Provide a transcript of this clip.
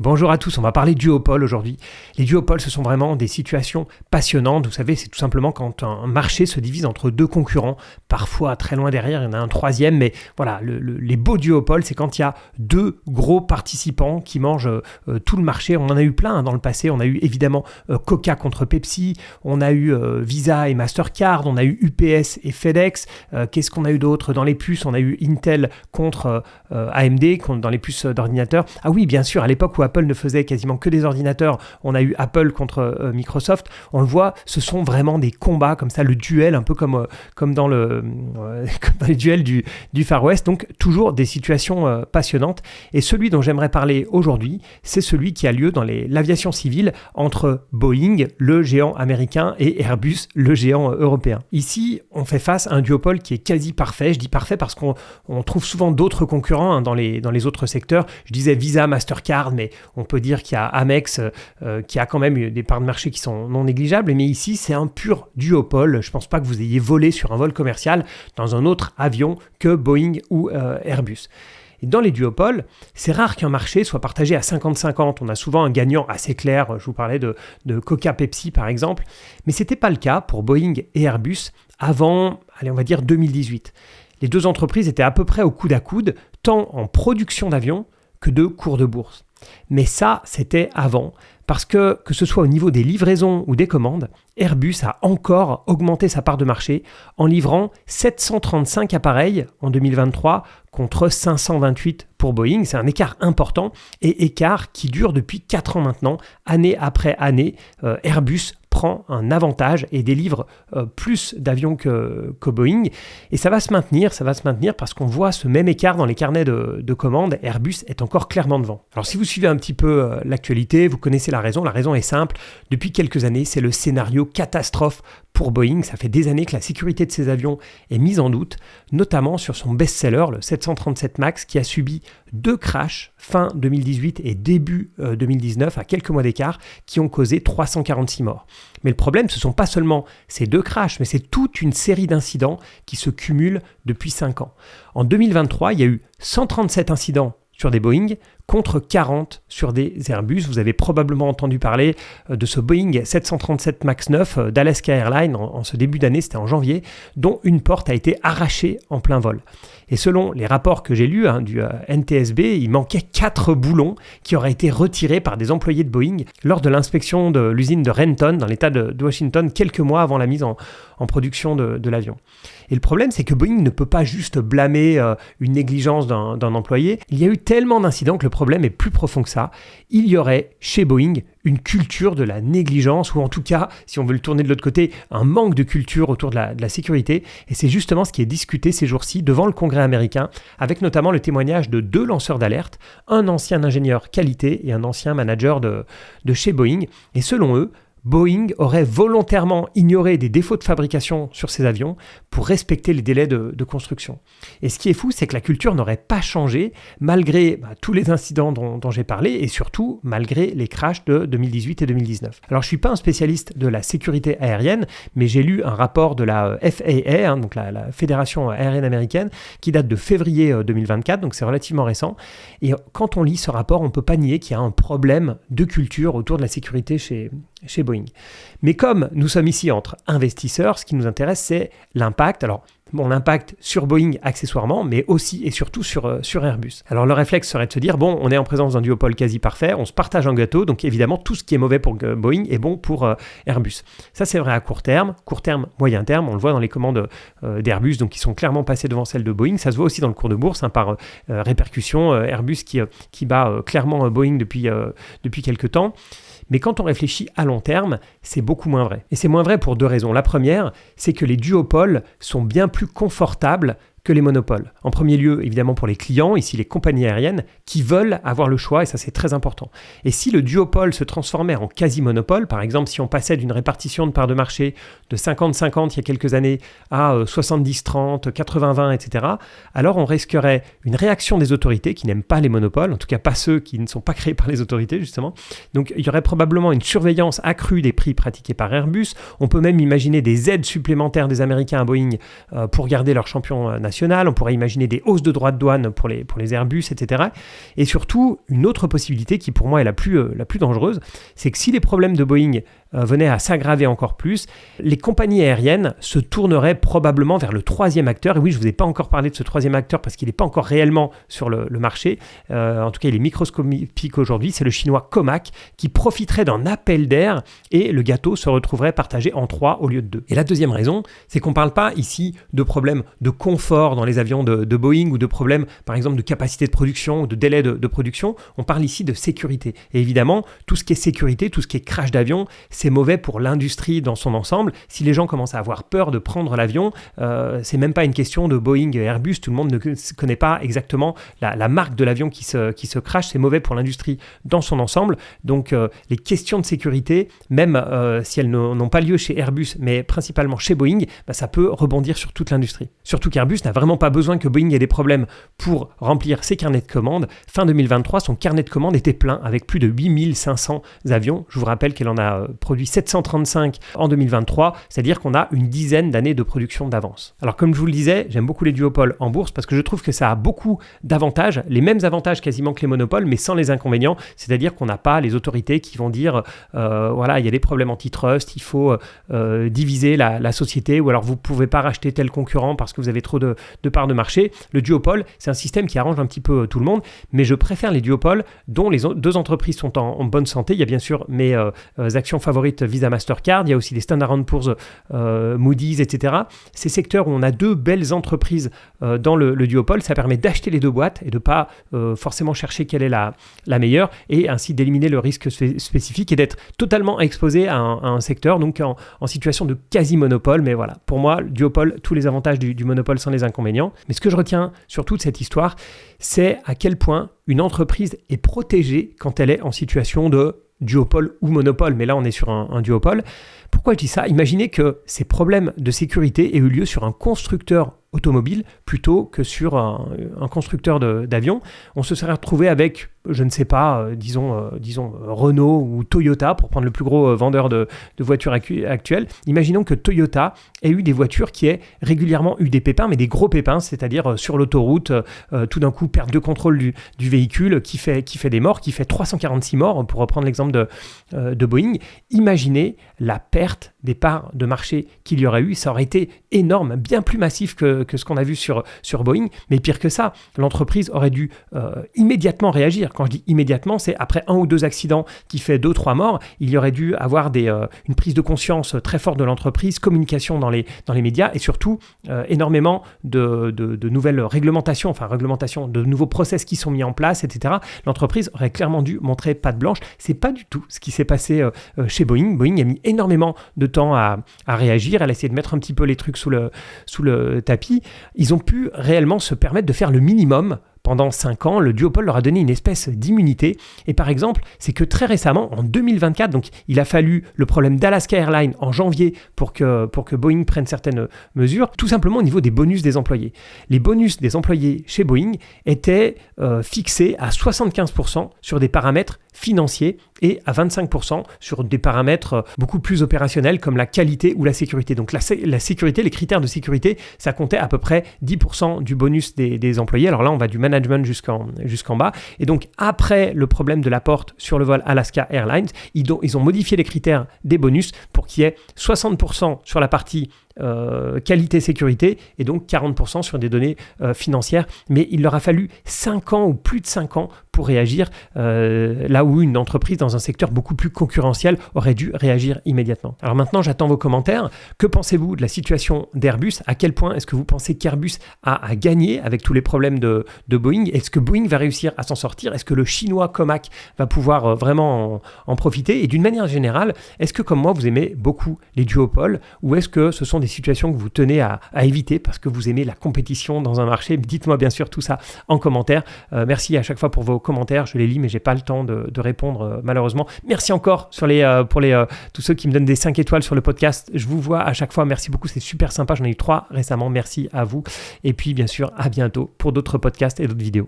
Bonjour à tous, on va parler duopole aujourd'hui. Les duopoles, ce sont vraiment des situations passionnantes. Vous savez, c'est tout simplement quand un marché se divise entre deux concurrents, parfois très loin derrière, il y en a un troisième, mais voilà, les beaux duopoles, c'est quand il y a deux gros participants qui mangent tout le marché. On en a eu plein dans le passé, on a eu évidemment Coca contre Pepsi, on a eu Visa et Mastercard, on a eu UPS et FedEx. Qu'est-ce qu'on a eu d'autre dans les puces? On a eu Intel contre AMD dans les puces d'ordinateurs. Ah oui, bien sûr, à l'époque où Apple ne faisait quasiment que des ordinateurs, on a eu Apple contre Microsoft. On le voit, ce sont vraiment des combats comme ça, le duel, un peu comme dans les duels du Far West. Donc toujours des situations passionnantes. Et celui dont j'aimerais parler aujourd'hui, c'est celui qui a lieu dans l'aviation civile entre Boeing, le géant américain, et Airbus, le géant européen. Ici, on fait face à un duopole qui est quasi parfait. Je dis parfait parce qu'on trouve souvent d'autres concurrents dans les autres secteurs. Je disais Visa, Mastercard, mais on peut dire qu'il y a Amex qui a quand même des parts de marché qui sont non négligeables. Mais ici, c'est un pur duopole. Je ne pense pas que vous ayez volé sur un vol commercial dans un autre avion que Boeing ou Airbus. Et dans les duopoles, c'est rare qu'un marché soit partagé à 50-50. On a souvent un gagnant assez clair. Je vous parlais de Coca-Pepsi par exemple. Mais ce n'était pas le cas pour Boeing et Airbus avant, on va dire 2018. Les deux entreprises étaient à peu près au coude à coude, tant en production d'avions que de cours de bourse. Mais ça, c'était avant, parce que ce soit au niveau des livraisons ou des commandes, Airbus a encore augmenté sa part de marché en livrant 735 appareils en 2023 contre 528 pour Boeing. C'est un écart important et écart qui dure depuis 4 ans maintenant, année après année. Airbus prend un avantage et délivre plus d'avions que Boeing. Et ça va se maintenir parce qu'on voit ce même écart dans les carnets de commandes. Airbus est encore clairement devant. Alors si vous suivez un petit peu l'actualité, vous connaissez la raison. La raison est simple. Depuis quelques années, c'est le scénario catastrophe pour Boeing. Ça fait des années que la sécurité de ses avions est mise en doute, notamment sur son best-seller, le 737 MAX, qui a subi 2 crashs fin 2018 et début 2019, à quelques mois d'écart, qui ont causé 346 morts. Mais le problème, ce ne sont pas seulement ces 2 crashs, mais c'est toute une série d'incidents qui se cumulent depuis 5 ans. En 2023, il y a eu 137 incidents sur des Boeing contre 40 sur des Airbus. Vous avez probablement entendu parler de ce Boeing 737 MAX 9 d'Alaska Airlines en ce début d'année, c'était en janvier, dont une porte a été arrachée en plein vol. Et selon les rapports que j'ai lus du NTSB, il manquait 4 boulons qui auraient été retirés par des employés de Boeing lors de l'inspection de l'usine de Renton dans l'état de Washington quelques mois avant la mise en production de l'avion. Et le problème, c'est que Boeing ne peut pas juste blâmer une négligence d'un employé. Il y a eu tellement d'incidents que le problème est plus profond que ça. Il y aurait chez Boeing une culture de la négligence, ou en tout cas, si on veut le tourner de l'autre côté, un manque de culture autour de la sécurité. Et c'est justement ce qui est discuté ces jours-ci devant le Congrès américain, avec notamment le témoignage de 2 lanceurs d'alerte, un ancien ingénieur qualité et un ancien manager de chez Boeing. Et selon eux, Boeing aurait volontairement ignoré des défauts de fabrication sur ses avions pour respecter les délais de construction. Et ce qui est fou, c'est que la culture n'aurait pas changé malgré tous les incidents dont j'ai parlé et surtout malgré les crashs de 2018 et 2019. Alors je ne suis pas un spécialiste de la sécurité aérienne, mais j'ai lu un rapport de la FAA, donc la Fédération aérienne américaine, qui date de février 2024, donc c'est relativement récent. Et quand on lit ce rapport, on ne peut pas nier qu'il y a un problème de culture autour de la sécurité chez Boeing. Mais comme nous sommes ici entre investisseurs, ce qui nous intéresse, c'est l'impact. Alors, l'impact sur Boeing accessoirement, mais aussi et surtout sur Airbus. Alors, le réflexe serait de se dire, on est en présence d'un duopole quasi parfait, on se partage un gâteau, donc évidemment, tout ce qui est mauvais pour Boeing est bon pour Airbus. Ça, c'est vrai à court terme, moyen terme, on le voit dans les commandes d'Airbus, donc qui sont clairement passées devant celles de Boeing. Ça se voit aussi dans le cours de bourse, par répercussion, Airbus qui bat clairement Boeing depuis quelques temps. Mais quand on réfléchit à long terme, c'est beaucoup moins vrai. Et c'est moins vrai pour 2 raisons. La première, c'est que les duopoles sont bien plus confortables que les monopoles. En premier lieu, évidemment pour les clients, ici les compagnies aériennes, qui veulent avoir le choix, et ça c'est très important. Et si le duopole se transformait en quasi-monopole, par exemple si on passait d'une répartition de parts de marché de 50-50 il y a quelques années à 70-30, 80-20, etc., alors on risquerait une réaction des autorités qui n'aiment pas les monopoles, en tout cas pas ceux qui ne sont pas créés par les autorités justement. Donc il y aurait probablement une surveillance accrue des prix pratiqués par Airbus. On peut même imaginer des aides supplémentaires des Américains à Boeing pour garder leur champion national. internationales, on pourrait imaginer des hausses de droits de douane pour les Airbus, etc. Et surtout, une autre possibilité qui pour moi est la plus dangereuse, c'est que si les problèmes de Boeing venaient à s'aggraver encore plus, les compagnies aériennes se tourneraient probablement vers le troisième acteur. Et oui, je ne vous ai pas encore parlé de ce troisième acteur parce qu'il n'est pas encore réellement sur le marché. En tout cas, il est microscopique aujourd'hui. C'est le chinois Comac qui profiterait d'un appel d'air et le gâteau se retrouverait partagé en 3 au lieu de 2. Et la deuxième raison, c'est qu'on ne parle pas ici de problèmes de confort dans les avions de Boeing ou de problèmes, par exemple, de capacité de production ou de délai de production. On parle ici de sécurité. Et évidemment, tout ce qui est sécurité, tout ce qui est crash d'avion, c'est mauvais pour l'industrie dans son ensemble. Si les gens commencent à avoir peur de prendre l'avion, c'est même pas une question de Boeing et Airbus. Tout le monde ne connaît pas exactement la marque de l'avion qui se crash. C'est mauvais pour l'industrie dans son ensemble. Donc, les questions de sécurité, même si elles n'ont pas lieu chez Airbus, mais principalement chez Boeing, ça peut rebondir sur toute l'industrie. Surtout qu'Airbus n'a vraiment pas besoin que Boeing ait des problèmes pour remplir ses carnets de commandes. Fin 2023, son carnet de commandes était plein avec plus de 8500 avions. Je vous rappelle qu'elle en a produit 735 en 2023, c'est-à-dire qu'on a une dizaine d'années de production d'avance. Alors comme je vous le disais, j'aime beaucoup les duopoles en bourse parce que je trouve que ça a beaucoup d'avantages, les mêmes avantages quasiment que les monopoles, mais sans les inconvénients, c'est-à-dire qu'on n'a pas les autorités qui vont dire voilà, il y a des problèmes antitrust, il faut diviser la société, ou alors vous ne pouvez pas racheter tel concurrent parce que vous avez trop de parts de marché. Le duopole, c'est un système qui arrange un petit peu tout le monde, mais je préfère les duopoles dont les deux entreprises sont en bonne santé. Il y a bien sûr mes actions favorites Visa Mastercard, il y a aussi des Standard & Poor's, Moody's, etc. Ces secteurs où on a deux belles entreprises dans le duopole, ça permet d'acheter les deux boîtes et de ne pas forcément chercher quelle est la meilleure, et ainsi d'éliminer le risque spécifique et d'être totalement exposé à un secteur, donc en situation de quasi-monopole. Mais voilà, pour moi, le duopole, tous les avantages du monopole sans les inconvénients. Mais ce que je retiens surtout de cette histoire, c'est à quel point une entreprise est protégée quand elle est en situation de duopole ou monopole, mais là on est sur un duopole. Pourquoi je dis ça ? Imaginez que ces problèmes de sécurité aient eu lieu sur un constructeur automobile plutôt que sur un constructeur d'avions. On se serait retrouvé avec, je ne sais pas, disons Renault ou Toyota, pour prendre le plus gros vendeur de voitures actuelles. Imaginons que Toyota ait eu des voitures qui aient régulièrement eu des pépins, mais des gros pépins, c'est-à-dire sur l'autoroute, tout d'un coup, perte de contrôle du véhicule qui fait des morts, qui fait 346 morts, pour reprendre l'exemple de Boeing. Imaginez la perte des parts de marché qu'il y aurait eu. Ça aurait été énorme, bien plus massif que ce qu'on a vu sur Boeing. Mais pire que ça, l'entreprise aurait dû immédiatement réagir. Quand je dis immédiatement, c'est après 1 ou 2 accidents qui fait 2-3 morts. Il y aurait dû avoir une prise de conscience très forte de l'entreprise, communication dans les médias, et surtout énormément de nouvelles réglementations, de nouveaux process qui sont mis en place, etc. L'entreprise aurait clairement dû montrer patte blanche. C'est pas du tout ce qui s'est passé chez Boeing. Boeing a mis énormément de temps à réagir. Elle a essayé de mettre un petit peu les trucs sous le tapis. Ils ont pu réellement se permettre de faire le minimum. Pendant 5 ans, le duopole leur a donné une espèce d'immunité. Et par exemple, c'est que très récemment, en 2024, donc il a fallu le problème d'Alaska Airlines en janvier pour que Boeing prenne certaines mesures, tout simplement au niveau des bonus des employés. Les bonus des employés chez Boeing étaient fixés à 75% sur des paramètres financiers et à 25% sur des paramètres beaucoup plus opérationnels comme la qualité ou la sécurité. Donc la sécurité, les critères de sécurité, ça comptait à peu près 10% du bonus des employés. Alors là, on va du management jusqu'en bas. Et donc, après le problème de la porte sur le vol Alaska Airlines, ils ont modifié les critères des bonus pour qu'il y ait 60% sur la partie qualité sécurité et donc 40% sur des données financières. Mais il leur a fallu 5 ans ou plus de 5 ans pour réagir, là où une entreprise dans un secteur beaucoup plus concurrentiel aurait dû réagir immédiatement. Alors maintenant, j'attends vos commentaires. Que pensez-vous de la situation d'Airbus ? À quel point est-ce que vous pensez qu'Airbus a gagné avec tous les problèmes de Boeing ? Est-ce que Boeing va réussir à s'en sortir ? Est-ce que le chinois Comac va pouvoir vraiment en profiter ? Et d'une manière générale, est-ce que comme moi, vous aimez beaucoup les duopoles, ou est-ce que ce sont des situations que vous tenez à éviter parce que vous aimez la compétition dans un marché ? Dites-moi bien sûr tout ça en commentaire. Merci à chaque fois pour vos commentaires, je les lis mais j'ai pas le temps de répondre malheureusement. Merci encore pour tous ceux qui me donnent des 5 étoiles sur le podcast. Je vous vois à chaque fois, merci beaucoup, c'est super sympa, j'en ai eu 3 récemment, merci à vous. Et puis bien sûr à bientôt pour d'autres podcasts et d'autres vidéos.